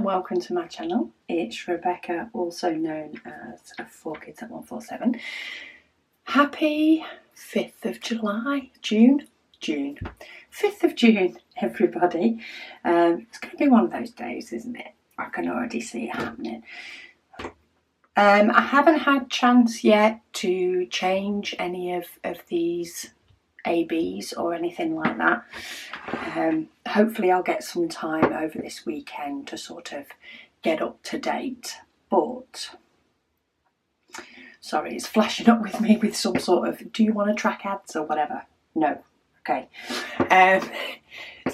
welcome to my channel. It's Rebecca, also known as 4Kids at 147. Happy 5th of July, June, 5th of June, everybody. It's going to be one of those days, isn't it? I can already see it happening. I haven't had chance yet to change any of these ABs or anything like that. Hopefully I'll get some time over this weekend to sort of get up to date, but sorry, it's flashing up with me with some sort of, do you want to track ads or whatever? No. Okay.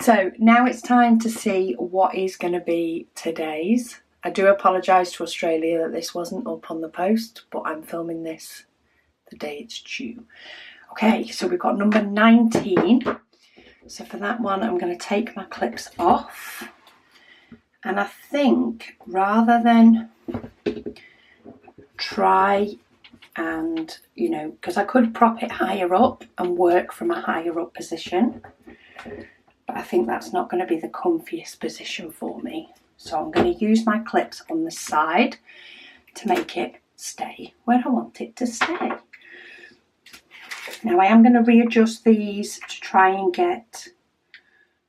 So now it's time to see what is going to be today's. I do apologise to Australia that this wasn't up on the post, but I'm filming this the day it's due. Okay, so we've got number 19. So for that one, I'm going to take my clips off. And I think rather than try and, because I could prop it higher up and work from a higher up position, but I think that's not going to be the comfiest position for me. So I'm going to use my clips on the side to make it stay where I want it to stay. Now I am going to readjust these to try and get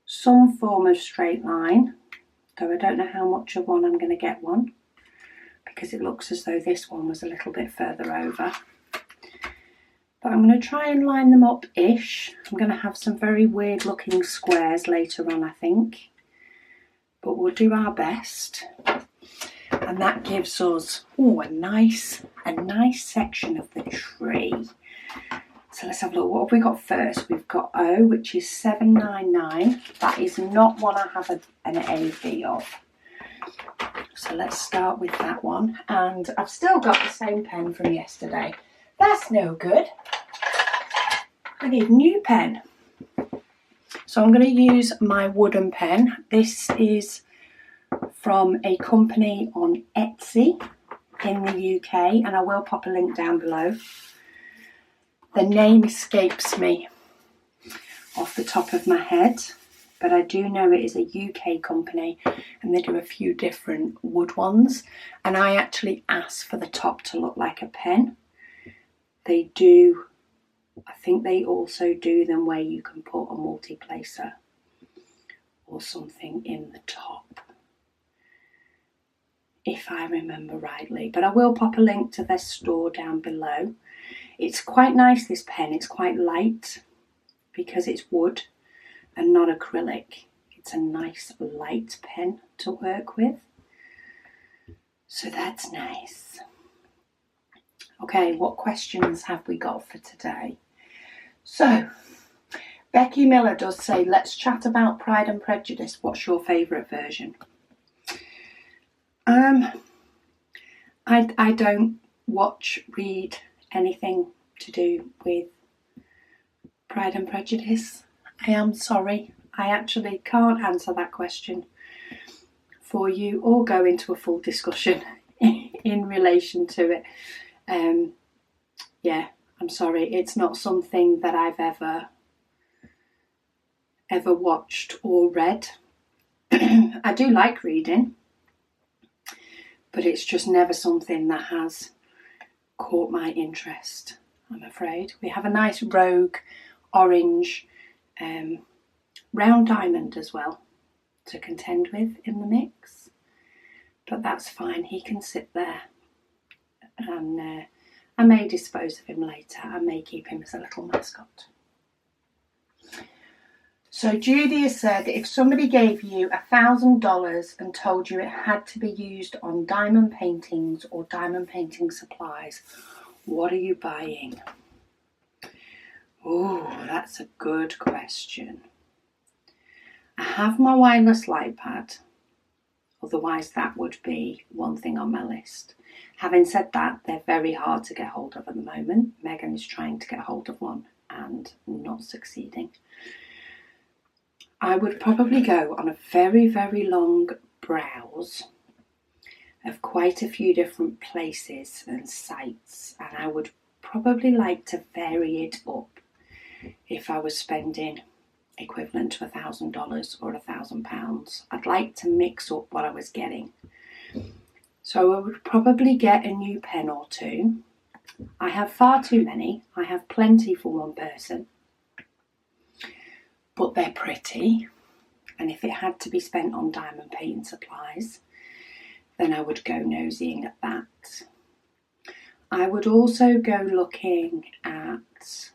some form of straight line, though I don't know how much of one I'm going to get one, because it looks as though this one was a little bit further over. But I'm going to try and line them up-ish. I'm going to have some very weird looking squares later on, I think, but we'll do our best. And that gives us a nice section of the tree. So let's have a look. What have we got first? We've got O, which is 799. That is not one I have an AB of. So let's start with that one. And I've still got the same pen from yesterday. That's no good. I need a new pen. So I'm going to use my wooden pen. This is from a company on Etsy in the UK, and I will pop a link down below. The name escapes me off the top of my head, but I do know it is a UK company and they do a few different wood ones. And I actually asked for the top to look like a pen. They do, I think they also do them where you can put a multi-placer or something in the top, if I remember rightly. But I will pop a link to their store down below. It's quite nice, this pen. It's quite light because it's wood and not acrylic. It's a nice light pen to work with. So that's nice. Okay, what questions have we got for today? So, Becky Miller does say, let's chat about Pride and Prejudice. What's your favourite version? I don't read anything to do with Pride and Prejudice. I am sorry. I actually can't answer that question for you or go into a full discussion in relation to it. Yeah, I'm sorry. It's not something that I've ever watched or read. I do like reading, but it's just never something that has caught my interest, I'm afraid. We have a nice rogue orange round diamond as well to contend with in the mix, but that's fine. He can sit there, and I may dispose of him later. I may keep him as a little mascot. So Judy has said, if somebody gave you $1,000 and told you it had to be used on diamond paintings or diamond painting supplies, what are you buying? Oh, that's a good question. I have my wireless light pad, otherwise that would be one thing on my list. Having said that, they're very hard to get hold of at the moment. Megan is trying to get hold of one and not succeeding. I would probably go on a very, very long browse of quite a few different places and sites, and I would probably like to vary it up if I was spending equivalent to $1,000 or £1,000. I'd like to mix up what I was getting. So I would probably get a new pen or two. I have far too many. I have plenty for one person. But they're pretty. And if it had to be spent on diamond painting supplies, then I would go nosying at that. I would also go looking at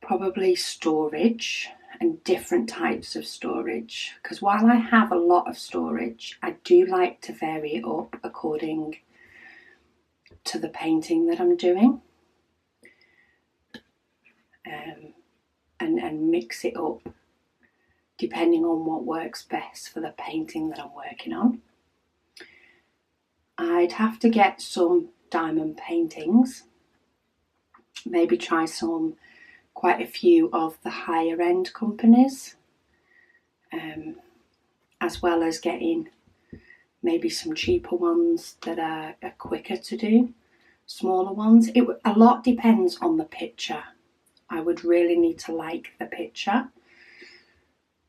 probably storage and different types of storage, because while I have a lot of storage, I do like to vary it up according to the painting that I'm doing, and mix it up depending on what works best for the painting that I'm working on. I'd have to get some diamond paintings, maybe try quite a few of the higher end companies, as well as getting maybe some cheaper ones that are quicker to do, smaller ones. A lot depends on the picture. I would really need to like the picture.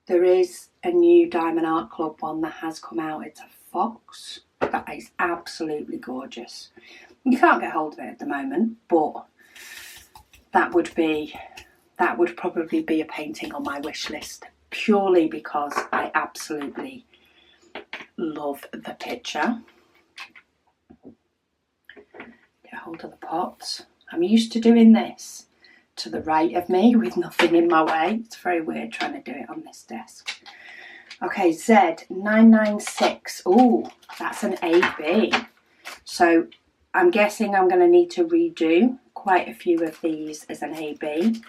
There is a new Diamond Art Club one that has come out. It's a fox. That is absolutely gorgeous. You can't get hold of it at the moment, but that would probably be a painting on my wish list, purely because I absolutely love the picture. Get hold of the pots. I'm used to doing this to the right of me with nothing in my way. It's very weird trying to do it on this desk. Okay, Z996. Oh, that's an AB. So I'm guessing I'm going to need to redo quite a few of these as an AB.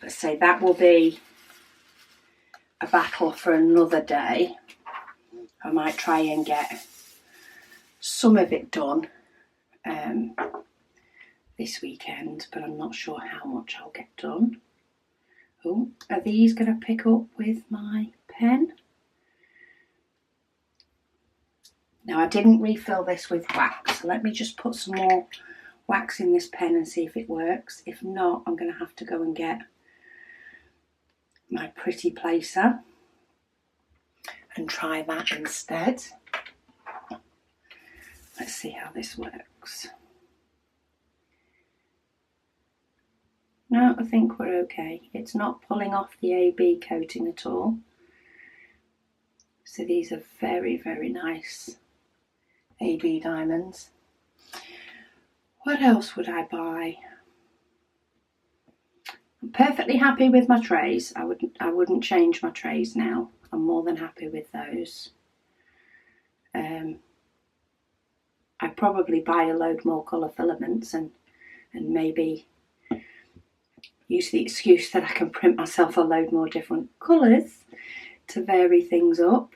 Let's say that will be a battle for another day. I might try and get some of it done this weekend, but I'm not sure how much I'll get done. Oh, are these going to pick up with my pen? Now, I didn't refill this with wax, so let me just put some more wax in this pen and see if it works. If not, I'm going to have to go and get my pretty placer and try that instead. Let's see how this works. No, I think we're okay. It's not pulling off the AB coating at all. So these are very, very nice AB diamonds. What else would I buy? I'm perfectly happy with my trays. I wouldn't change my trays now. I'm more than happy with those. I'd probably buy a load more colour filaments and maybe use the excuse that I can print myself a load more different colours to vary things up.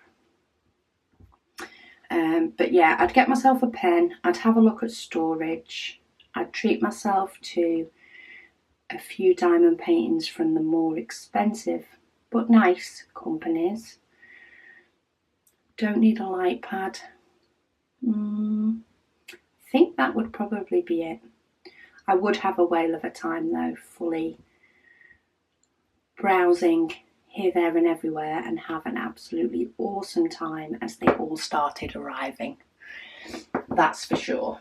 But yeah, I'd get myself a pen. I'd have a look at storage. I'd treat myself to a few diamond paintings from the more expensive but nice companies. Don't need a light pad. I think that would probably be it. I would have a whale of a time though, fully browsing here, there and everywhere, and have an absolutely awesome time as they all started arriving. That's for sure.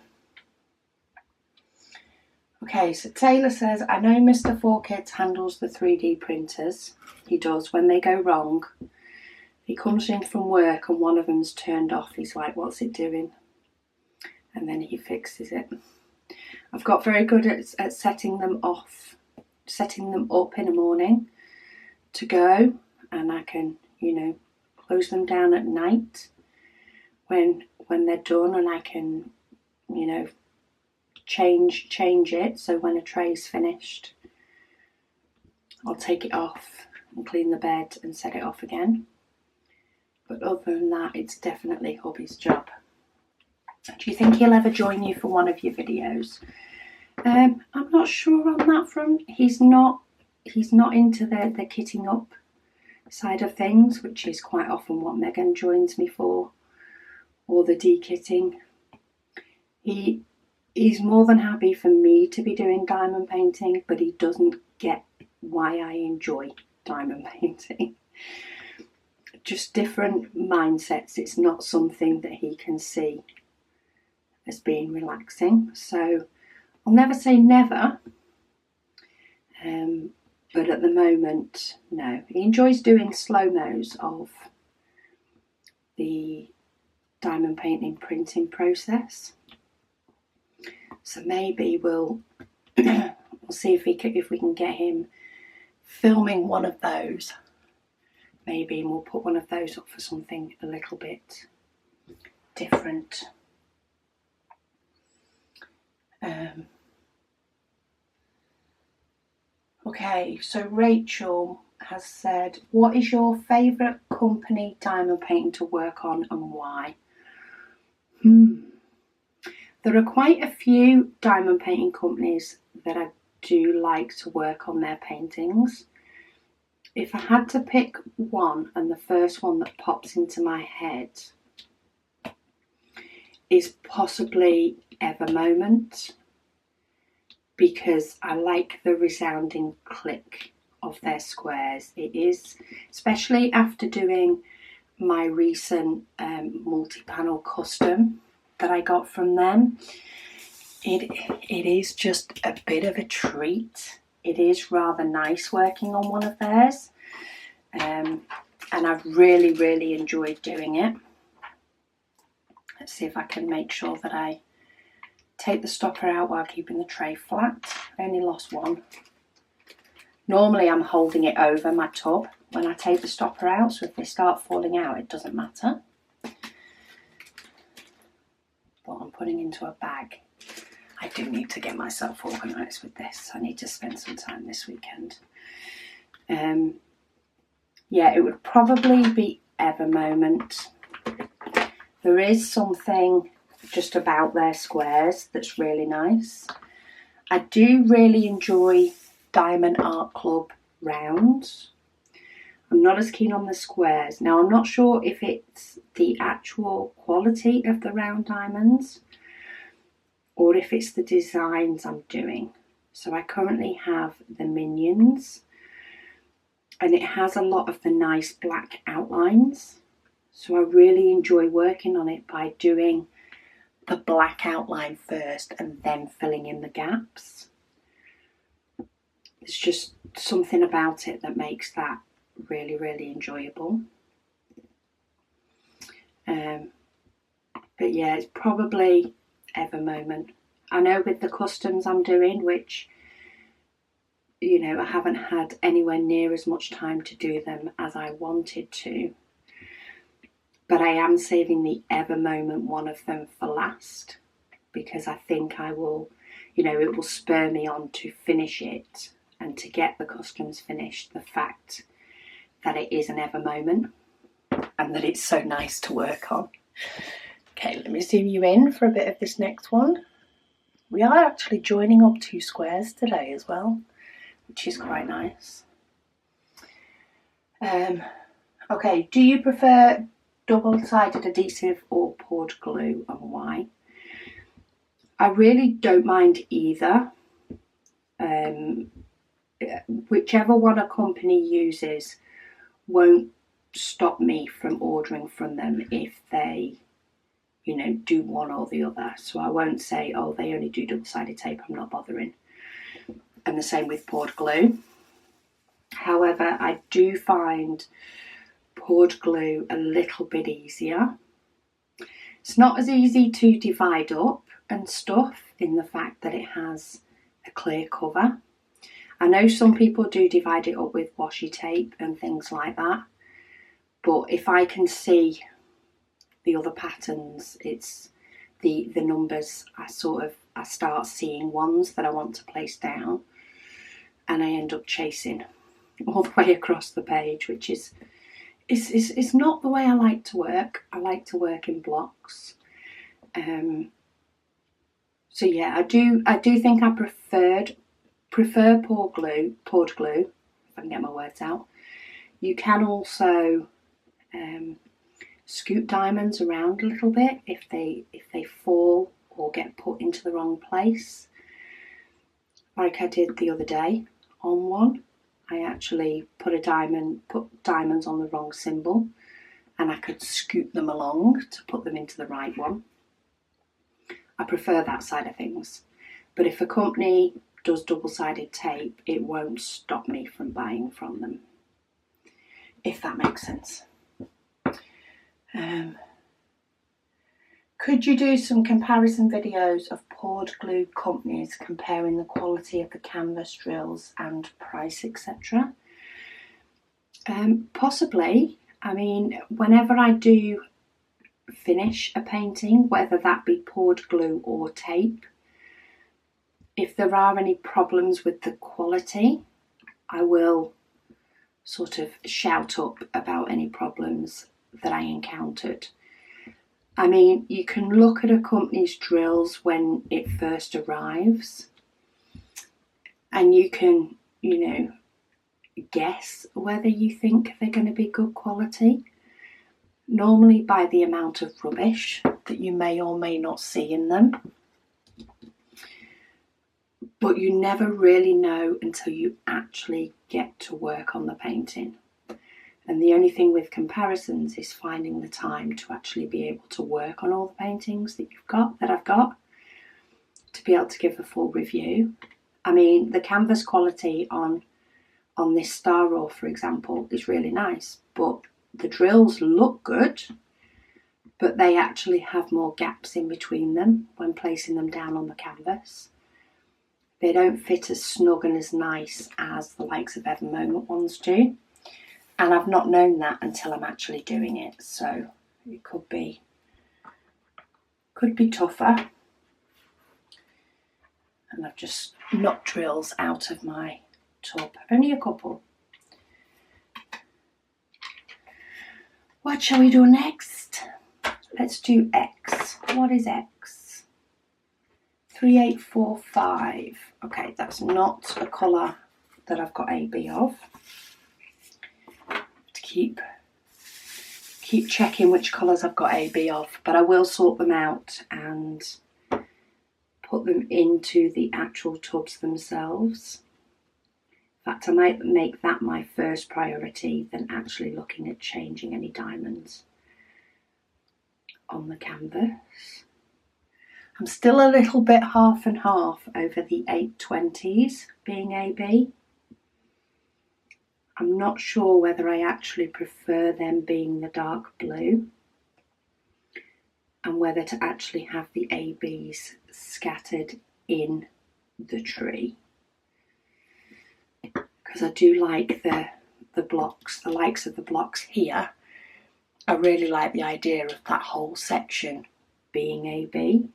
Okay, so Taylor says, I know Mr. 4Kids handles the 3D printers. He does. When they go wrong, he comes in from work and one of them's turned off. He's like, what's it doing? And then he fixes it. I've got very good at setting them up in the morning to go, and I can, close them down at night when they're done, and I can, change it, so when a tray's finished, I'll take it off and clean the bed and set it off again. But other than that, it's definitely hubby's job. Do you think he'll ever join you for one of your videos? I'm not sure on that front. He's not into the kitting up side of things, which is quite often what Megan joins me for, or the de-kitting. He's more than happy for me to be doing diamond painting, but he doesn't get why I enjoy diamond painting. Just different mindsets. It's not something that he can see as being relaxing. So I'll never say never, but at the moment, no. He enjoys doing slow-mos of the diamond painting printing process. So maybe we'll see if we can get him filming one of those. Maybe we'll put one of those up for something a little bit different. Okay, so Rachel has said, what is your favourite company diamond painting to work on and why? There are quite a few diamond painting companies that I do like to work on their paintings. If I had to pick one, and the first one that pops into my head is possibly Evermoment, because I like the resounding click of their squares. It is, especially after doing my recent multi-panel custom that I got from them, it is just a bit of a treat. It is rather nice working on one of theirs, and I've really enjoyed doing it. Let's see if I can make sure that I take the stopper out while keeping the tray flat. I only lost one. Normally I'm holding it over my tub when I take the stopper out, so if they start falling out it doesn't matter. But I'm putting into a bag. I do need to get myself organised with this. I need to spend some time this weekend. Yeah, it would probably be Evermoment. There is something just about their squares that's really nice. I do really enjoy Diamond Art Club rounds. I'm not as keen on the squares. Now, I'm not sure if it's the actual quality of the round diamonds or if it's the designs I'm doing. So I currently have the Minions, and it has a lot of the nice black outlines. So I really enjoy working on it by doing the black outline first and then filling in the gaps. It's just something about it that makes that really enjoyable. But yeah, it's probably Evermoment. I know with the customs I'm doing, which, you know, I haven't had anywhere near as much time to do them as I wanted to, but I am saving the Evermoment one of them for last, because I think I will, you know, it will spur me on to finish it and to get the customs finished. The fact that it is an Evermoment and that it's so nice to work on. Okay, let me zoom you in for a bit of this next one. We are actually joining up two squares today as well, which is quite nice. Okay, do you prefer double-sided adhesive or poured glue, and why? I really don't mind either. Whichever one a company uses won't stop me from ordering from them if they, you know, do one or the other. So I won't say, oh, they only do double-sided tape, I'm not bothering. And the same with poured glue. However, I do find poured glue a little bit easier. It's not as easy to divide up and stuff, in the fact that it has a clear cover. I know some people do divide it up with washi tape and things like that, but if I can see the other patterns, it's the numbers, I start seeing ones that I want to place down, and I end up chasing all the way across the page, which is it's not the way I like to work. I like to work in blocks. So yeah, I do think I prefer poured glue, if I can get my words out. You can also scoot diamonds around a little bit if they fall or get put into the wrong place, like I did the other day on one. I actually put diamonds on the wrong symbol, and I could scoot them along to put them into the right one. I prefer that side of things. But if a company does double-sided tape, it won't stop me from buying from them, if that makes sense. Could you do some comparison videos of poured glue companies comparing the quality of the canvas drills and price, etc.? Possibly. I mean, whenever I do finish a painting, whether that be poured glue or tape, if there are any problems with the quality, I will sort of shout up about any problems that I encountered. I mean, you can look at a company's drills when it first arrives, and you can, guess whether you think they're going to be good quality. Normally by the amount of rubbish that you may or may not see in them. But you never really know until you actually get to work on the painting. And the only thing with comparisons is finding the time to actually be able to work on all the paintings that I've got, to be able to give a full review. I mean, the canvas quality on this Star Raw, for example, is really nice, but the drills look good, but they actually have more gaps in between them when placing them down on the canvas. They don't fit as snug and as nice as the likes of Ever Moment ones do. And I've not known that until I'm actually doing it, so it could be tougher. And I've just knocked drills out of my tub, only a couple. What shall we do next? Let's do X. What is X? 3845. Okay, that's not a colour that I've got AB of. To keep checking which colours I've got AB of, but I will sort them out and put them into the actual tubs themselves. In fact, I might make that my first priority than actually looking at changing any diamonds on the canvas. I'm still a little bit half and half over the 820s being AB. I'm not sure whether I actually prefer them being the dark blue and whether to actually have the ABs scattered in the tree. Because I do like the blocks, the likes of the blocks here. I really like the idea of that whole section being AB.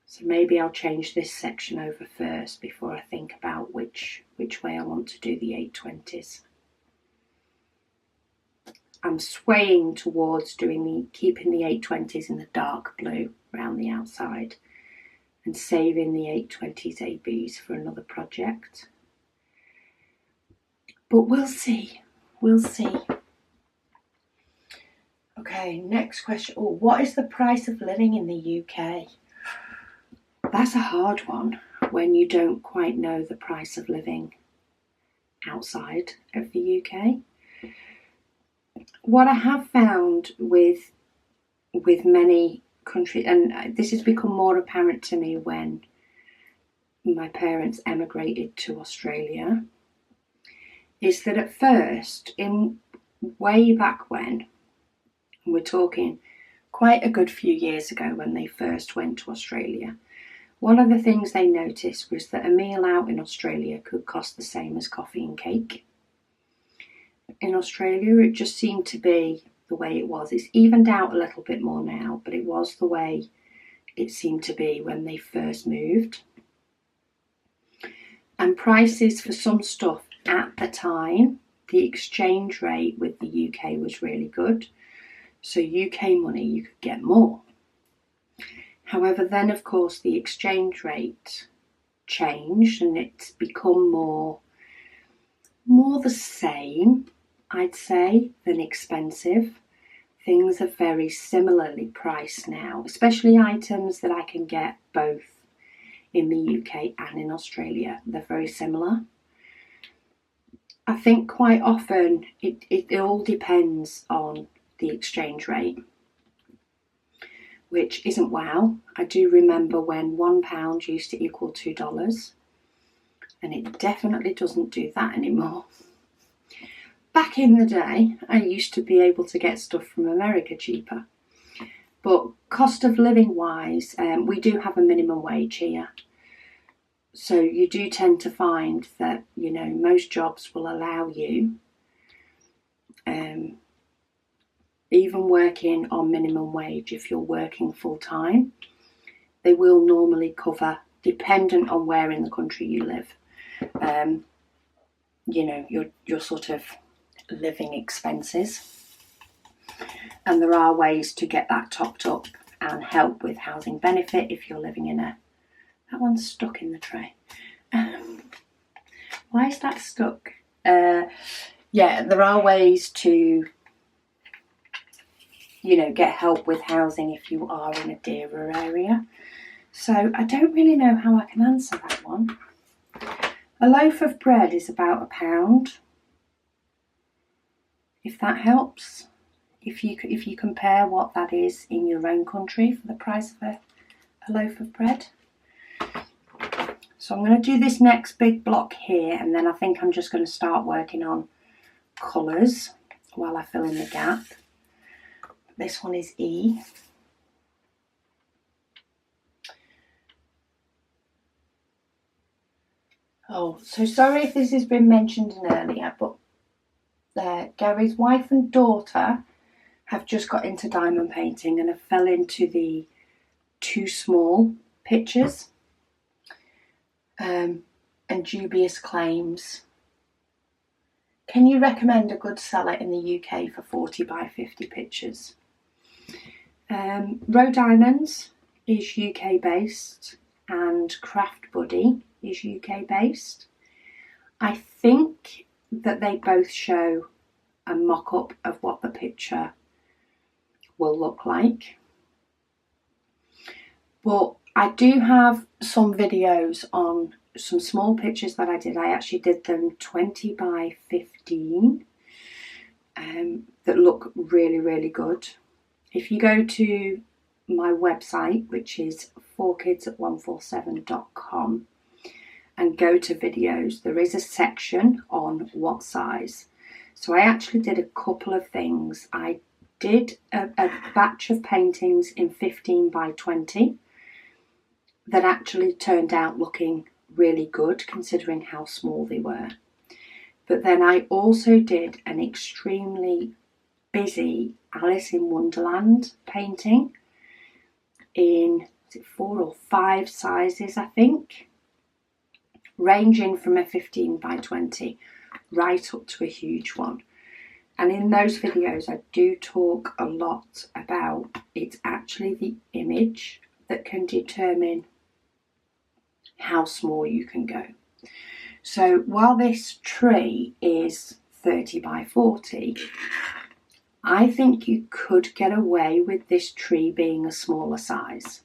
So maybe I'll change this section over first before I think about which way I want to do the 820s. I'm swaying towards keeping the 820s in the dark blue around the outside and saving the 820s ABs for another project. But we'll see. We'll see. Okay, next question. Oh, what is the price of living in the UK? That's a hard one when you don't quite know the price of living outside of the UK. What I have found with many countries, and this has become more apparent to me when my parents emigrated to Australia, is that at first, way back when, and we're talking quite a good few years ago when they first went to Australia, one of the things they noticed was that a meal out in Australia could cost the same as coffee and cake. In Australia, it just seemed to be the way it was. It's evened out a little bit more now, but it was the way it seemed to be when they first moved. And prices for some stuff at the time, the exchange rate with the UK was really good. So UK money, you could get more. However, then of course the exchange rate changed and it's become more the same, I'd say, than expensive. Things are very similarly priced now, especially items that I can get both in the UK and in Australia. They're very similar. I think quite often it all depends on the exchange rate, which isn't wow. I do remember when £1 used to equal $2, and it definitely doesn't do that anymore. Back in the day, I used to be able to get stuff from America cheaper. But cost of living wise, we do have a minimum wage here. So you do tend to find that, you know, most jobs will allow you, even working on minimum wage, if you're working full time, they will normally cover, dependent on where in the country you live, you know, your sort of living expenses. And there are ways to get that topped up and help with housing benefit if you're living in a... That one's stuck in the tray. Why is that stuck? Yeah, there are ways to, you know, get help with housing if you are in a dearer area. So I don't really know how I can answer that one. A loaf of bread is about £1, if that helps. If you compare what that is in your own country for the price of a loaf of bread. So I'm going to do this next big block here, and then I think I'm just going to start working on colours while I fill in the gap. This one is E. Oh, so sorry if this has been mentioned earlier, but Gary's wife and daughter have just got into diamond painting and have fell into the too small pictures. And dubious claims. Can you recommend a good seller in the UK for 40 by 50 pictures? Row Diamonds is UK based and Craft Buddy is UK based. I think that they both show a mock-up of what the picture will look like. But I do have some videos on some small pictures that I did. I actually did them 20 by 15 that look really, really good. If you go to my website, which is 4kids147.com, and go to videos, there is a section on what size. So I actually did a couple of things. I did a batch of paintings in 15 by 20 that actually turned out looking really good considering how small they were. But then I also did an extremely busy Alice in Wonderland painting in 4 or 5 sizes, I think, ranging from a 15 by 20 right up to a huge one. And in those videos I do talk a lot about it's actually the image that can determine how small you can go. So while this tree is 30 by 40, I think you could get away with this tree being a smaller size,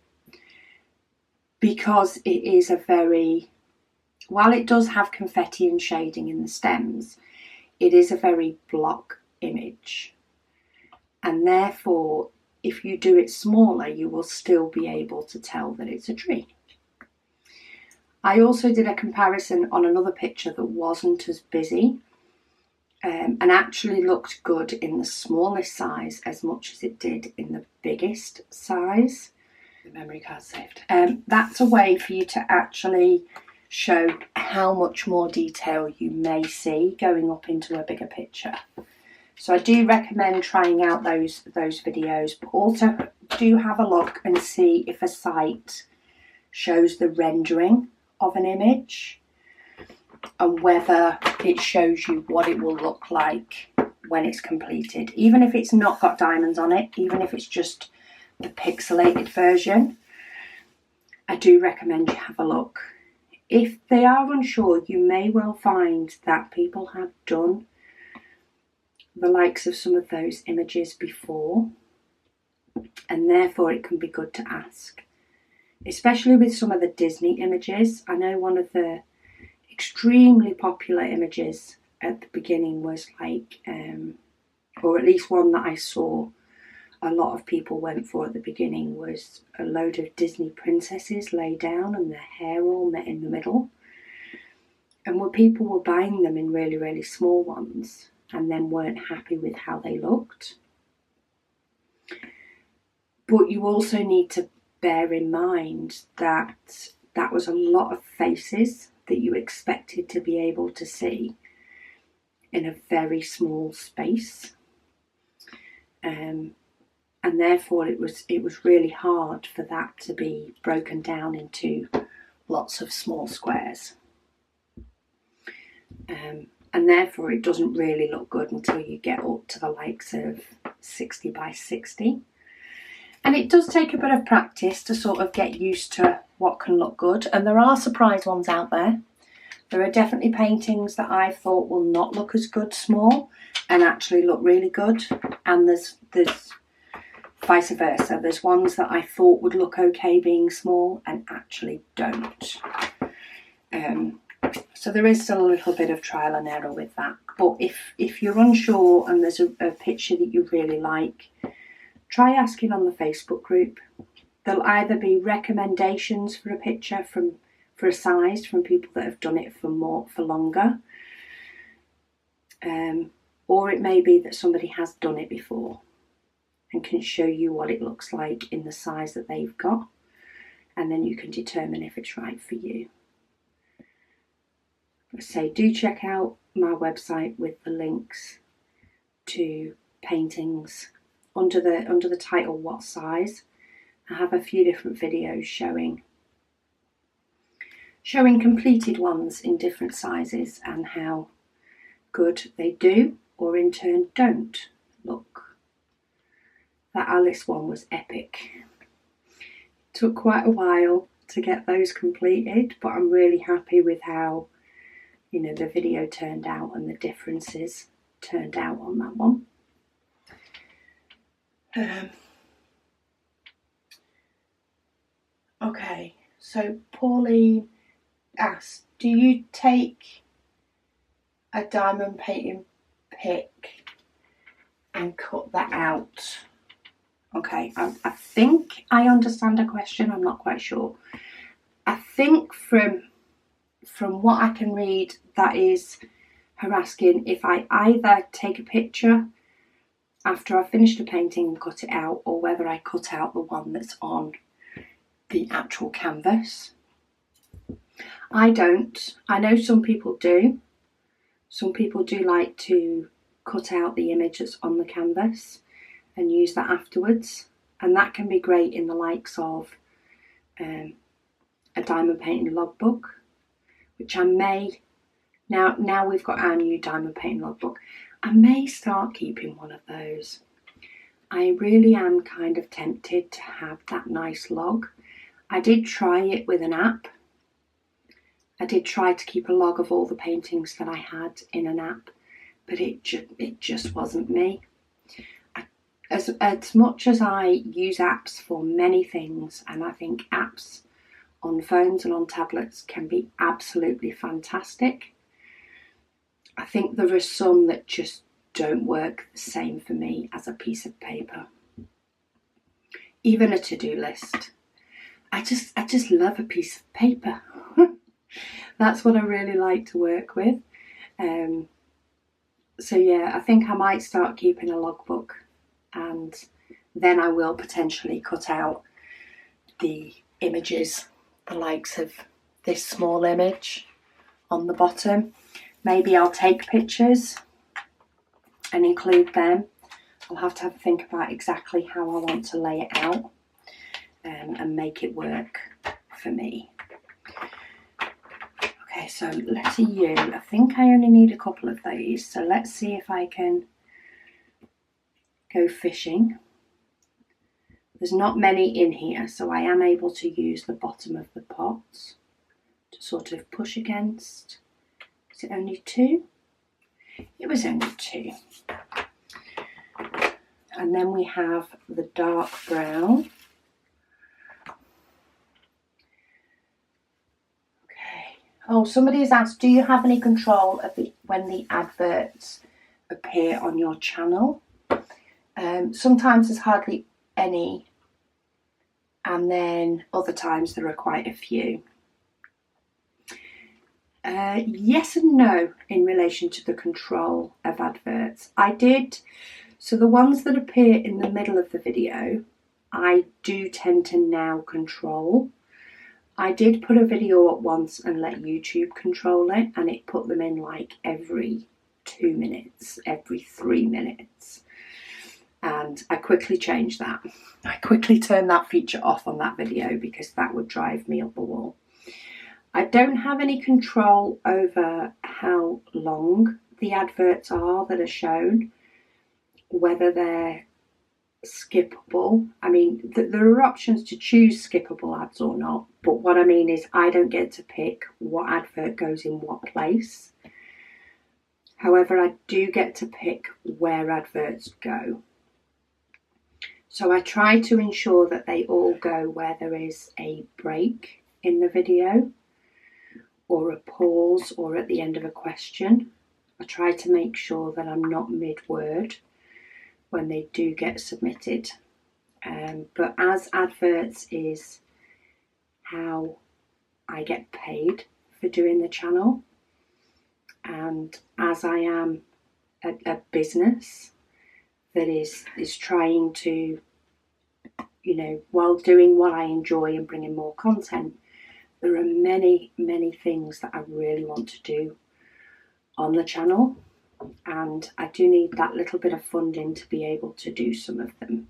because it is a very, while it does have confetti and shading in the stems, it is a very block image, and therefore if you do it smaller you will still be able to tell that it's a tree. I also did a comparison on another picture that wasn't as busy and actually looked good in the smallest size as much as it did in the biggest size. The memory card saved. That's a way for you to actually show how much more detail you may see going up into a bigger picture. So I do recommend trying out those videos, but also do have a look and see if a site shows the rendering of an image and whether it shows you what it will look like when it's completed. Even if it's not got diamonds on it, even if it's just the pixelated version, I do recommend you have a look. If they are unsure, you may well find that people have done the likes of some of those images before, and therefore it can be good to ask. Especially with some of the Disney images. I know one of the extremely popular images at the beginning was like, or at least one that I saw a lot of people went for at the beginning, was a load of Disney princesses lay down and their hair all met in the middle. And when people were buying them in really, really small ones and then weren't happy with how they looked. But you also need to bear in mind that that was a lot of faces that you expected to be able to see in a very small space. And therefore it was really hard for that to be broken down into lots of small squares. And therefore it doesn't really look good until you get up to the likes of 60 by 60. And it does take a bit of practice to sort of get used to what can look good. And there are surprise ones out there. There are definitely paintings that I thought will not look as good small and actually look really good. And there's vice versa. There's ones that I thought would look okay being small and actually don't. So there is still a little bit of trial and error with that. But if you're unsure and there's a picture that you really like, try asking on the Facebook group. There'll either be recommendations for a picture for a size from people that have done it for longer, or it may be that somebody has done it before and can show you what it looks like in the size that they've got, and then you can determine if it's right for you. So do check out my website with the links to paintings under the title What Size. I have a few different videos showing completed ones in different sizes and how good they do or in turn don't look. That Alice one was epic. It took quite a while to get those completed, but I'm really happy with how the video turned out and the differences turned out on that one. Okay, so Pauline asked, do you take a diamond painting pick and cut that out? Okay, I think I understand the question. I'm not quite sure. I think from what I can read, that is her asking if I either take a picture after I've finished a painting and cut it out, or whether I cut out the one that's on the actual canvas. I don't. I know some people do. Some people do like to cut out the image that's on the canvas and use that afterwards, and that can be great in the likes of a diamond painting logbook, which I may, now we've got our new diamond painting logbook, I may start keeping one of those. I really am kind of tempted to have that nice log. I did try it with an app. I did try to keep a log of all the paintings that I had in an app, but it just wasn't me. As much as I use apps for many things, and I think apps on phones and on tablets can be absolutely fantastic, I think there are some that just don't work the same for me as a piece of paper. Even a to-do list. I just love a piece of paper. That's what I really like to work with. So yeah, I think I might start keeping a logbook, and then I will potentially cut out the images, the likes of this small image on the bottom. Maybe I'll take pictures and include them. I'll have to have a think about exactly how I want to lay it out and make it work for me. Okay, so letter U. I think I only need a couple of these, so let's see if I can go fishing. There's not many in here, so I am able to use the bottom of the pots to sort of push against. Is it only two? It was only two. And then we have the dark brown. Okay. Oh, somebody has asked, do you have any control of the when the adverts appear on your channel. Sometimes there's hardly any, and then other times there are quite a few. Yes and no in relation to the control of adverts. So the ones that appear in the middle of the video, I do tend to now control. I did put a video up once and let YouTube control it, and it put them in like every 2 minutes, every 3 minutes. And I quickly changed that. I quickly turned that feature off on that video because that would drive me up a wall. I don't have any control over how long the adverts are that are shown, whether they're skippable. I mean, there are options to choose skippable ads or not, but what I mean is I don't get to pick what advert goes in what place. However, I do get to pick where adverts go. So I try to ensure that they all go where there is a break in the video, or a pause, or at the end of a question. I try to make sure that I'm not mid-word when they do get submitted. But as adverts is how I get paid for doing the channel, and as I am a business that is trying to, you know, while doing what I enjoy and bringing more content, there are many, many things that I really want to do on the channel, and I do need that little bit of funding to be able to do some of them.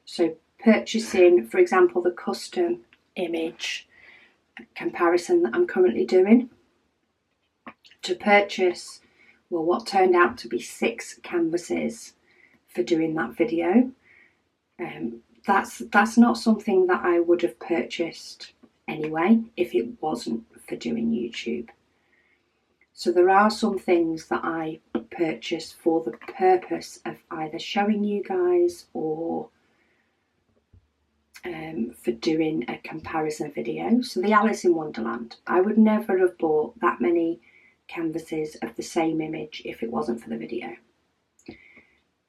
So purchasing, for example, the custom image comparison that I'm currently doing, to purchase, well, what turned out to be 6 canvases for doing that video, that's not something that I would have purchased anyway if it wasn't for doing YouTube. So there are some things that I purchase for the purpose of either showing you guys or for doing a comparison video. So the Alice in Wonderland, I would never have bought that many canvases of the same image if it wasn't for the video.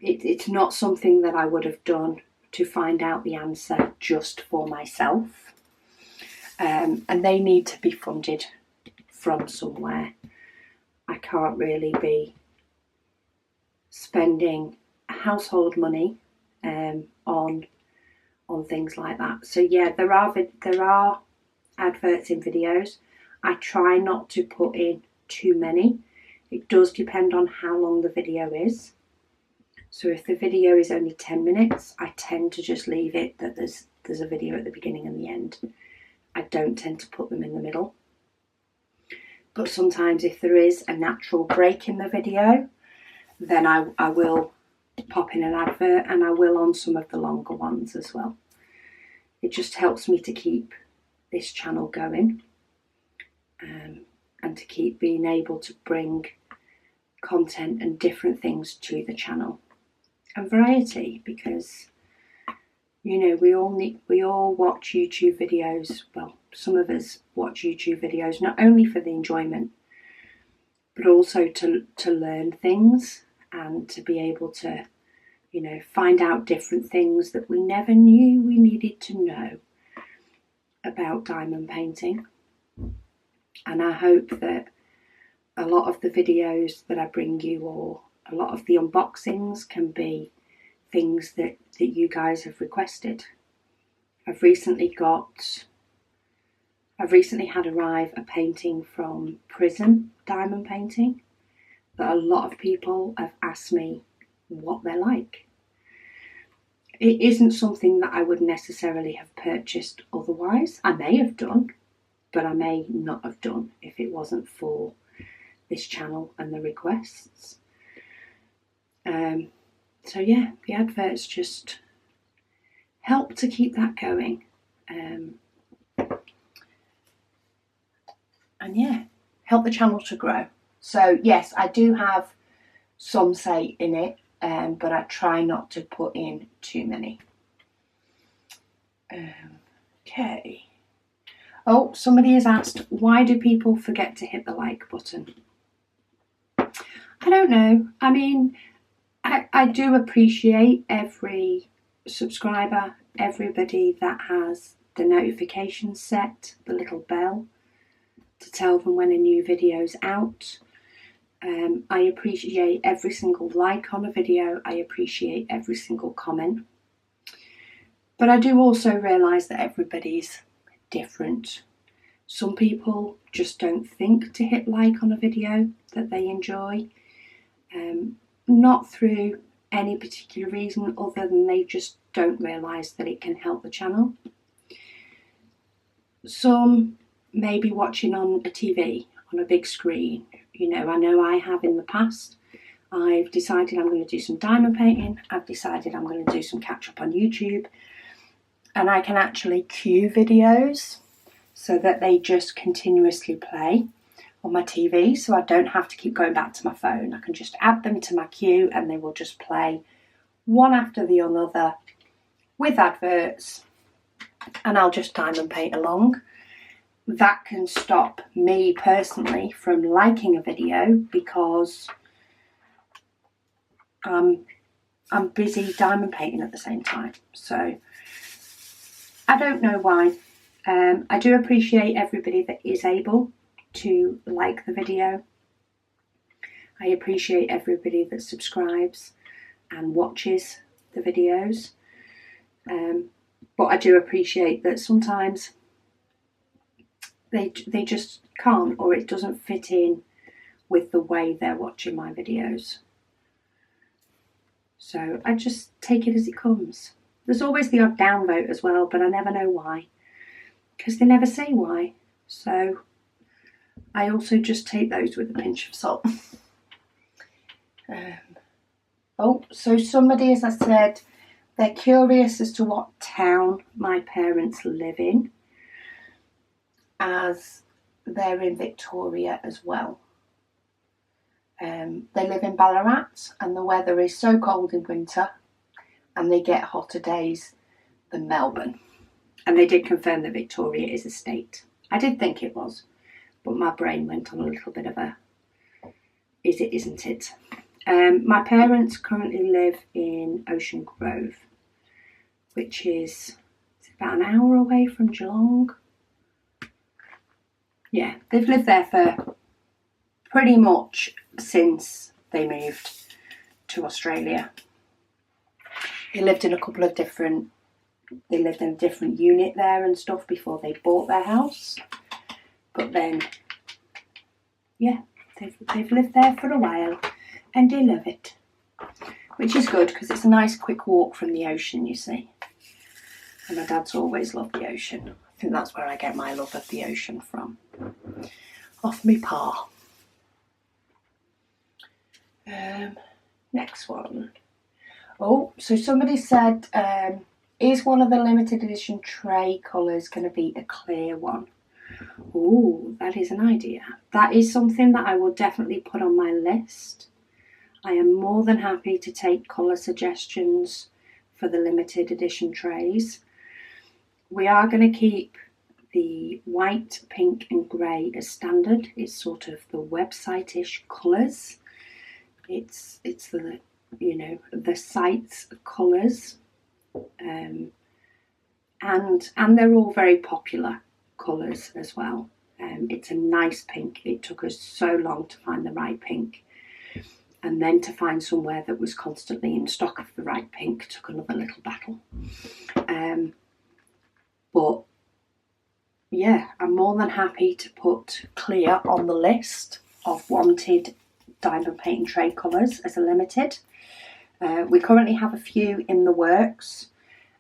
It's not something that I would have done to find out the answer just for myself. And they need to be funded from somewhere. I can't really be spending household money on things like that. So yeah, there are adverts in videos. I try not to put in too many. It does depend on how long the video is. So if the video is only 10 minutes, I tend to just leave it that there's a video at the beginning and the end. I don't tend to put them in the middle. But sometimes if there is a natural break in the video, then I will pop in an advert, and I will on some of the longer ones as well. It just helps me to keep this channel going, and to keep being able to bring content and different things to the channel, and variety, because you know we all watch YouTube videos. Well, some of us watch YouTube videos not only for the enjoyment, but also to learn things and to be able to, you know, find out different things that we never knew we needed to know about diamond painting. And I hope that a lot of the videos that I bring you, or a lot of the unboxings, can be things that you guys have requested. I've recently had arrive a painting from Prism Diamond Painting that a lot of people have asked me what they're like. It isn't something that I would necessarily have purchased otherwise. I may have done, but I may not have done if it wasn't for this channel and the requests. So yeah, the adverts just help to keep that going. And yeah, help the channel to grow. So yes, I do have some say in it, but I try not to put in too many. Okay. Oh, somebody has asked, why do people forget to hit the like button? I don't know. I mean, I do appreciate every subscriber, everybody that has the notifications set, the little bell to tell them when a new video's out. I appreciate every single like on a video. I appreciate every single comment. But I do also realise that everybody's different. Some people just don't think to hit like on a video that they enjoy. Not through any particular reason other than they just don't realise that it can help the channel. Some may be watching on a TV, on a big screen. You know I have in the past. I've decided I'm going to do some diamond painting. I've decided I'm going to do some catch up on YouTube. And I can actually queue videos so that they just continuously play on my TV, so I don't have to keep going back to my phone. I can just add them to my queue and they will just play one after the other with adverts, and I'll just diamond paint along. That can stop me personally from liking a video because I'm busy diamond painting at the same time. So I don't know why. I do appreciate everybody that is able to like the video. I appreciate everybody that subscribes and watches the videos. But I do appreciate that sometimes they just can't, or it doesn't fit in with the way they're watching my videos. So I just take it as it comes. There's always the odd downvote as well, but I never know why, because they never say why. So I also just take those with a pinch of salt. So somebody, as I said, they're curious as to what town my parents live in, as they're in Victoria as well. They live in Ballarat, and the weather is so cold in winter, and they get hotter days than Melbourne. And they did confirm that Victoria is a state. I did think it was, but my brain went on a little bit of a is it, isn't it? My parents currently live in Ocean Grove, which is about an hour away from Geelong. Yeah, they've lived there for pretty much since they moved to Australia. They lived in a different unit there and stuff before they bought their house. But then, yeah, they've lived there for a while and they love it. Which is good because it's a nice quick walk from the ocean, you see. And my dad's always loved the ocean. I think that's where I get my love of the ocean from. Off me pa. Next one. Oh, so somebody said, is one of the limited edition tray colours going to be a clear one? Oh, that is an idea. That is something that I will definitely put on my list. I am more than happy to take colour suggestions for the limited edition trays. We are going to keep the white, pink and grey as standard. It's sort of the website-ish colours. It's the, the site's colours. And they're all very popular colours as well. It's a nice pink. It took us so long to find the right pink, and then to find somewhere that was constantly in stock of the right pink took another little battle. But yeah, I'm more than happy to put clear on the list of wanted diamond painting tray colours as a limited. We currently have a few in the works.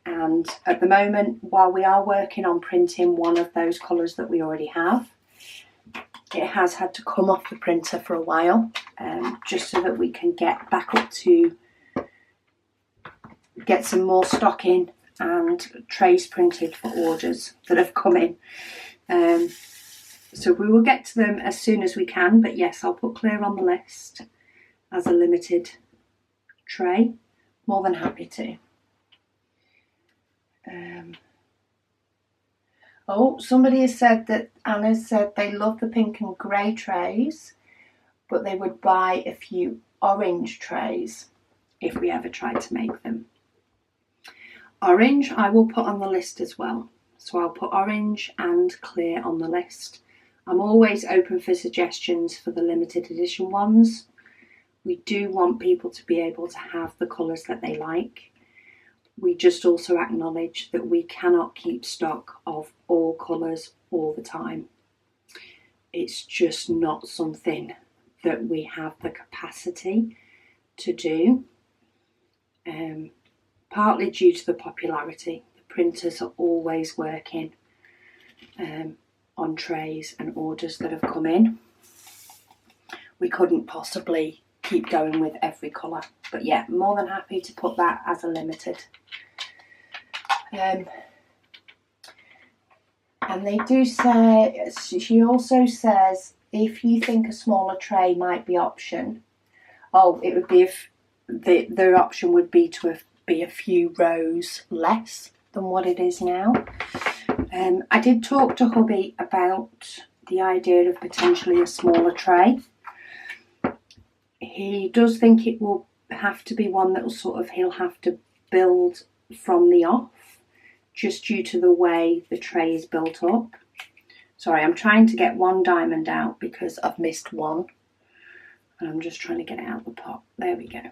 And at the moment, while we are working on printing one of those colours that we already have, it has had to come off the printer for a while, just so that we can get back up to get some more stock in and trays printed for orders that have come in. So we will get to them as soon as we can, but yes, I'll put clear on the list as a limited tray. More than happy to. Somebody has said that Anna said they love the pink and grey trays, but they would buy a few orange trays if we ever tried to make them. Orange I will put on the list as well. So I'll put orange and clear on the list. I'm always open for suggestions for the limited edition ones. We do want people to be able to have the colours that they like. We just also acknowledge that we cannot keep stock of all colours all the time. It's just not something that we have the capacity to do. Partly due to the popularity. The printers are always working on trays and orders that have come in. We couldn't possibly keep going with every colour, but yeah, more than happy to put that as a limited. And they do say, she also says, if you think a smaller tray might be option, it would be if the option would be to be a few rows less than what it is now. I did talk to hubby about the idea of potentially a smaller tray. He does think it will have to be one that will he'll have to build from the off, just due to the way the tray is built up. Sorry, I'm trying to get one diamond out because I've missed one. And I'm just trying to get it out of the pot. There we go.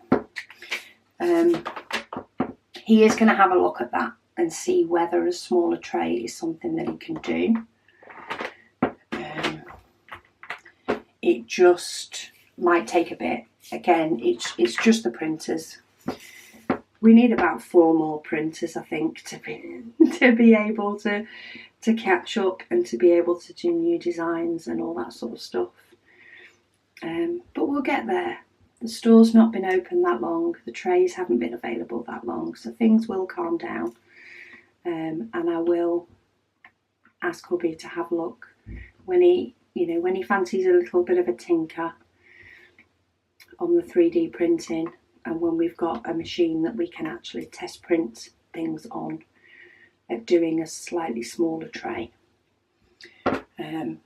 He is going to have a look at that and see whether a smaller tray is something that he can do. It just might take a bit. Again, it's just the printers. We need about 4 more printers, I think, to be able to catch up and to be able to do new designs and all that sort of stuff. But we'll get there. The store's not been open that long. The trays haven't been available that long, so things will calm down. And I will ask hubby to have a look when he fancies a little bit of a tinker on the 3D printing, and when we've got a machine that we can actually test print things on, at doing a slightly smaller tray.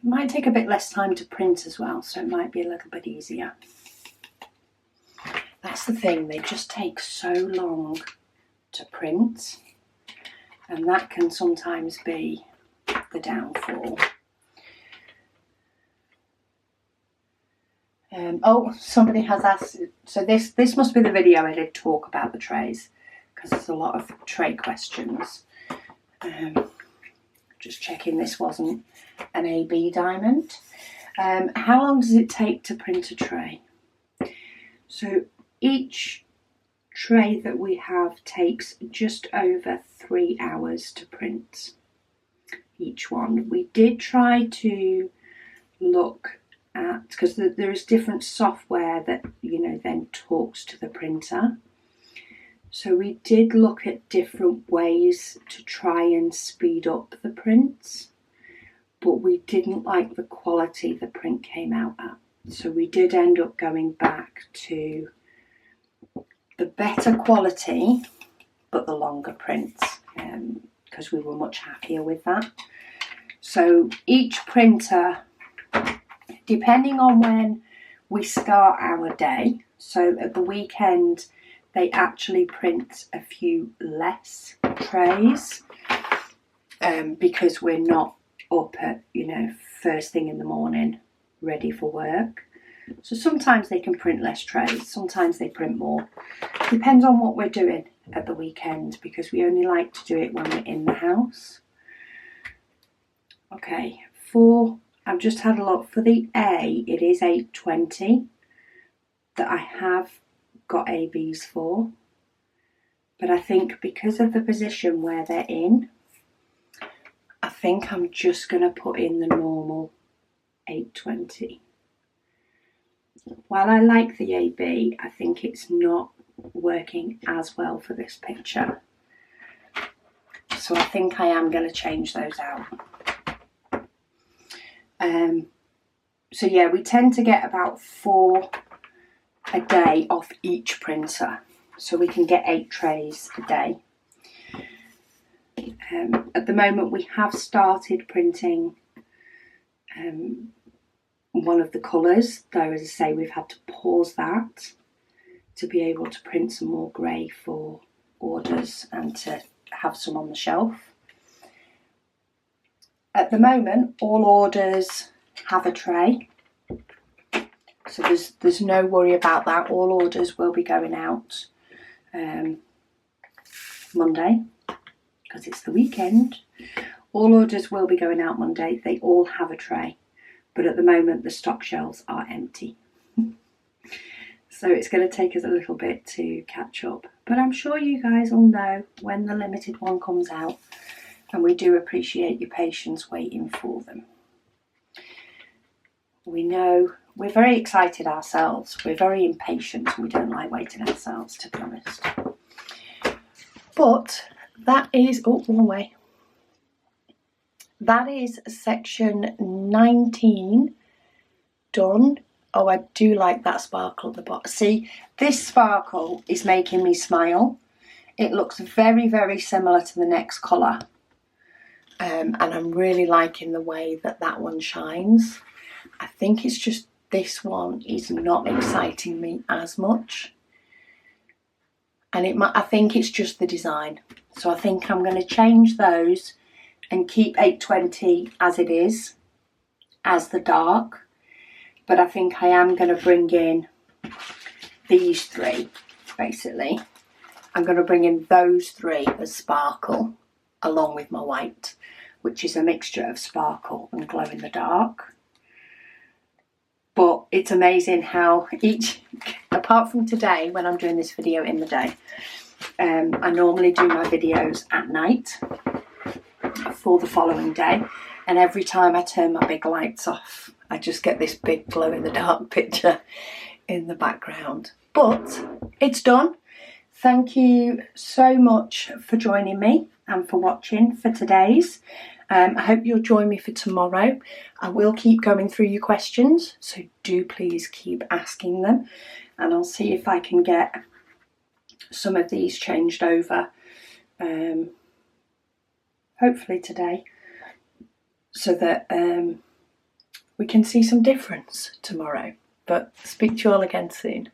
Might take a bit less time to print as well, so it might be a little bit easier. That's the thing, they just take so long to print, and that can sometimes be the downfall. Somebody has asked, so this must be the video I did talk about the trays, because there's a lot of tray questions. Just checking this wasn't an AB diamond. How long does it take to print a tray? So each tray that we have takes just over 3 hours to print each one. We did try to look at, because there is different software that then talks to the printer. So we did look at different ways to try and speed up the prints, but we didn't like the quality the print came out at. So we did end up going back to the better quality, but the longer prints, because we were much happier with that. So each printer, depending on when we start our day, so at the weekend, they actually print a few less trays because we're not up at, first thing in the morning ready for work. So sometimes they can print less trays, sometimes they print more. Depends on what we're doing at the weekend, because we only like to do it when we're in the house. Okay, I've just had a look. For the A, it is 820 that I have got ABs for. But I think because of the position where they're in, I think I'm just going to put in the normal 820. While I like the AB, I think it's not working as well for this picture. So I think I am going to change those out. So yeah, we tend to get about 4 a day off each printer. So we can get 8 trays a day. At the moment we have started printing one of the colours, though as I say we've had to pause that to be able to print some more grey for orders and to have some on the shelf. At the moment all orders have a tray, so there's no worry about that. All orders will be going out Monday because it's the weekend. All orders will be going out Monday. They all have a tray, but at the moment the stock shelves are empty. So it's going to take us a little bit to catch up, but I'm sure you guys all know when the limited one comes out, and we do appreciate your patience waiting for them. We know we're very excited ourselves. We're very impatient and we don't like waiting ourselves, to be honest. But that is, oh, wrong way. That is section 19 done. Oh, I do like that sparkle at the bottom. See, this sparkle is making me smile. It looks very, very similar to the next colour. And I'm really liking the way that that one shines. I think it's just this one is not exciting me as much. And I think it's just the design. So I think I'm going to change those and keep 820 as it is, as the dark. But I think I am going to bring in these three, basically. I'm going to bring in those three as sparkle, along with my white, which is a mixture of sparkle and glow in the dark. But it's amazing how each, apart from today when I'm doing this video in the day, I normally do my videos at night for the following day, and every time I turn my big lights off I just get this big glow in the dark picture in the background. But it's done. Thank you so much for joining me and for watching for today's. I hope you'll join me for tomorrow. I will keep going through your questions, so do please keep asking them, and I'll see if I can get some of these changed over, hopefully today, so that we can see some difference tomorrow. But speak to you all again soon.